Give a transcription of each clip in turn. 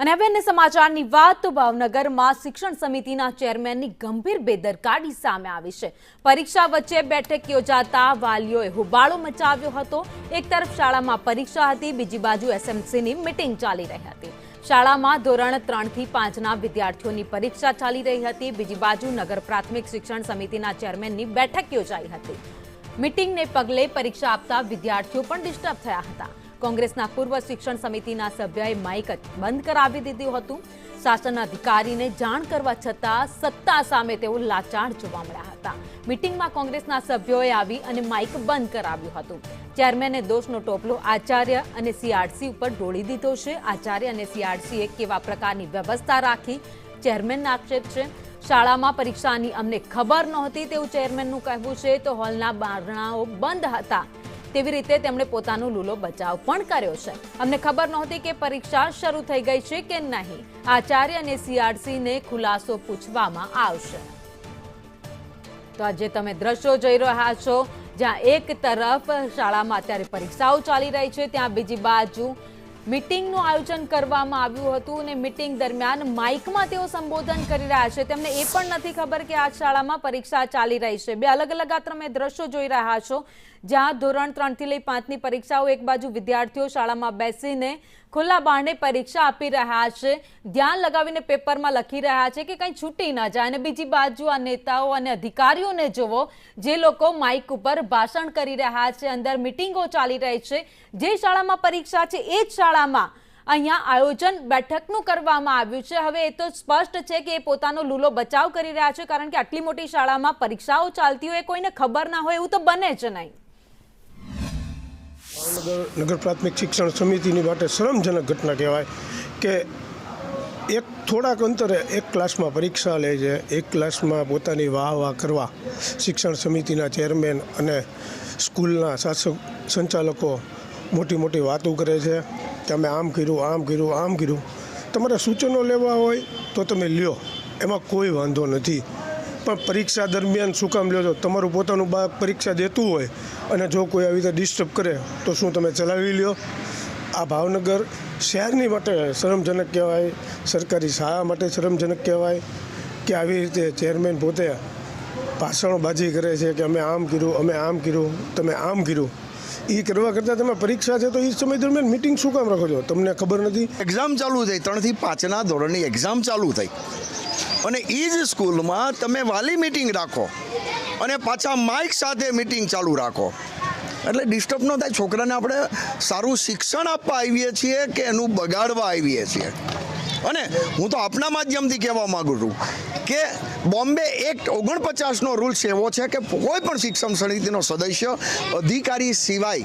અને હવે અન્ય સમાચારની વાત તો ભાવનગરમાં શિક્ષણ સમિતિના ચેરમેનની ગંભીર બેદરકારી સામે આવી છે। પરીક્ષા વચ્ચે બેઠક યોજાતા વાલીઓએ હોબાળો મચાવ્યો હતો। એક તરફ શાળામાં પરીક્ષા હતી, બીજી બાજુ એસએમસીની મીટિંગ ચાલી રહી હતી। શાળામાં ધોરણ 3 થી 5ના વિદ્યાર્થીઓની પરીક્ષા ચાલી રહી હતી, બીજી બાજુ નગર પ્રાથમિક શિક્ષણ સમિતિના ચેરમેનની બેઠક યોજાઈ હતી। મીટિંગને પગલે પરીક્ષા આપતા વિદ્યાર્થીઓ પણ ડિસ્ટર્બ થયા હતા। કોંગ્રેસના પૂર્વ શિક્ષણ સમિતિના સભ્યએ માઇક બંધ કરાવી દીધું હતું। શાસન અધિકારીને જાણ કરવા છતાં સત્તા સામે તેઓ લાચાર જોવા મળ્યા હતા। મીટિંગમાં કોંગ્રેસના સભ્યોએ આવી અને માઇક બંધ કરાવ્યું હતું। ચેરમેને દોષનો ટોપલો આચાર્ય અને સીઆરસી ઉપર ઢોળી દીધો છે। આચાર્ય અને સીઆરસીએ કેવા પ્રકારની વ્યવસ્થા રાખી, ચેરમેનનો આક્ષેપ છે। શાળામાં પરીક્ષાની અમને ખબર નહોતી તેવું ચેરમેનનું કહેવું છે, તો હોલના બારણાઓ બંધ હતા તેવી રીતે તેમણે પોતાનો લૂલો બચાવ પણ કર્યો છે। અમને ખબર નહોતી કે પરીક્ષા શરૂ થઈ ગઈ છે કે નહીં। આચાર્ય અને સીઆરસીને ખુલાસો પૂછવામાં આવશે। તો આજે તમે દ્રશ્યો જોઈ રહ્યા છો, જ્યાં એક તરફ શાળામાં અત્યારે પરીક્ષાઓ ચાલી રહી છે, ત્યાં બીજી બાજુ મીટિંગનું આયોજન કરવામાં આવ્યું હતું અને મીટિંગ દરમિયાન માઇકમાં તેઓ સંબોધન કરી રહ્યા છે। તેમને એ પણ નથી ખબર કે આ શાળામાં પરીક્ષા ચાલી રહી છે। બે અલગ અલગ આ તમે દ્રશ્યો જોઈ રહ્યા છો, જ્યાં ધોરણ 3 થી લઈ 5ની પરીક્ષાઓ, એક બાજુ વિદ્યાર્થીઓ શાળામાં બેસીને ખુલ્લા બારણે પરીક્ષા આપી રહ્યા છે, ધ્યાન લગાવીને પેપરમાં લખી રહ્યા છે કે કંઈ છૂટી ન જાય, અને બીજી બાજુ આ નેતાઓ અને અધિકારીઓને જુઓ, જે લોકો માઇક ઉપર ભાષણ કરી રહ્યા છે, અંદર મીટિંગો ચાલી રહી છે। જે શાળામાં પરીક્ષા છે એ જ શાળામાં અહીંયા આયોજન બેઠકનું કરવામાં આવ્યું છે। હવે એ તો સ્પષ્ટ છે કે એ પોતાનો લૂલો બચાવ કરી રહ્યા છે, કારણ કે આટલી મોટી શાળામાં પરીક્ષાઓ ચાલતી હોય, કોઈને ખબર ના હોય એવું તો બને જ નહીં। નગર પ્રાથમિક શિક્ષણ સમિતિની માટે શરમજનક ઘટના કહેવાય કે એક થોડાક અંતરે એક ક્લાસમાં પરીક્ષા લે છે, એક ક્લાસમાં પોતાની વાહ કરવા શિક્ષણ સમિતિના ચેરમેન અને સ્કૂલના શાસક સંચાલકો મોટી વાતો કરે છે કે અમે આમ કર્યું, આમ કર્યું, આમ કર્યું। તમારે સૂચનો લેવા હોય તો તમે લ્યો, એમાં કોઈ વાંધો નથી, પણ પરીક્ષા દરમિયાન શું કામ લ્યો છો? તમારું પોતાનું બાળક પરીક્ષા દેતું હોય અને જો કોઈ આવી રીતે ડિસ્ટર્બ કરે તો શું તમે ચલાવી લ્યો? આ ભાવનગર શહેરની માટે શરમજનક કહેવાય, સરકારી શાળા માટે શરમજનક કહેવાય કે આવી રીતે ચેરમેન પોતે ભાષણબાજી કરે છે કે અમે આમ કર્યું, અમે આમ કર્યું, તમે આમ કર્યું। એ કરવા કરતાં તમે પરીક્ષા છે તો એ સમય દરમિયાન મિટિંગ શું કામ રાખો છો? તમને ખબર નથી? એક્ઝામ ચાલુ થઈ, 3 થી 5ના ધોરણની એક્ઝામ ચાલુ થઈ અને એ જ સ્કૂલમાં તમે વાલી મિટિંગ રાખો અને પાછા માઇક સાથે મિટિંગ ચાલુ રાખો, એટલે ડિસ્ટર્બ ન થાય। છોકરાને આપણે સારું શિક્ષણ આપવા આવીએ છીએ કે એનું બગાડવા આવીએ છીએ? અને હું તો આપના માધ્યમથી કહેવા માગું છું કે બોમ્બે એક્ટ 49નો રૂલ્સ એવો છે કે કોઈ પણ શિક્ષણ સમિતિનો સદસ્ય અધિકારી સિવાય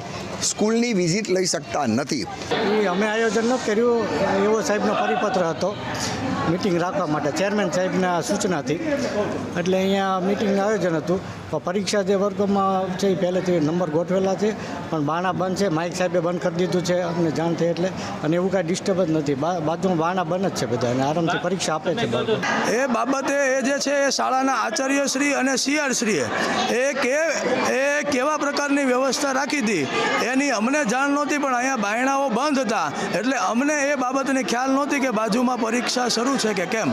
સ્કૂલની વિઝિટ લઈ શકતા નથી। એ અમે આયોજન ન કર્યું, એવો સાહેબનો પરિપત્ર હતો મિટિંગ રાખવા માટે, ચેરમેન સાહેબના સૂચનાથી, એટલે અહીંયા મિટિંગનું આયોજન હતું। તો પરીક્ષા જે વર્ગોમાં છે એ પહેલેથી નંબર ગોઠવેલા છે, પણ બારણા બંધ છે, માઇક સાહેબે બંધ કરી દીધું છે અમને જાણ થઈ એટલે, અને એવું કાંઈ ડિસ્ટર્બ જ નથી, બાજુમાં બારણા બંધ જ છે બધા, અને આરામથી પરીક્ષા આપે છે બાળકો। એ બાબતે એ જે છે એ શાળાના આચાર્યશ્રી અને સીઆરશ્રીએ એ કેવા પ્રકારની વ્યવસ્થા રાખી હતી એની અમને જાણ નહોતી, પણ અહીંયા બારણાઓ બંધ હતા એટલે અમને એ બાબતની ખ્યાલ નહોતી કે બાજુમાં પરીક્ષા શરૂ છે કે કેમ।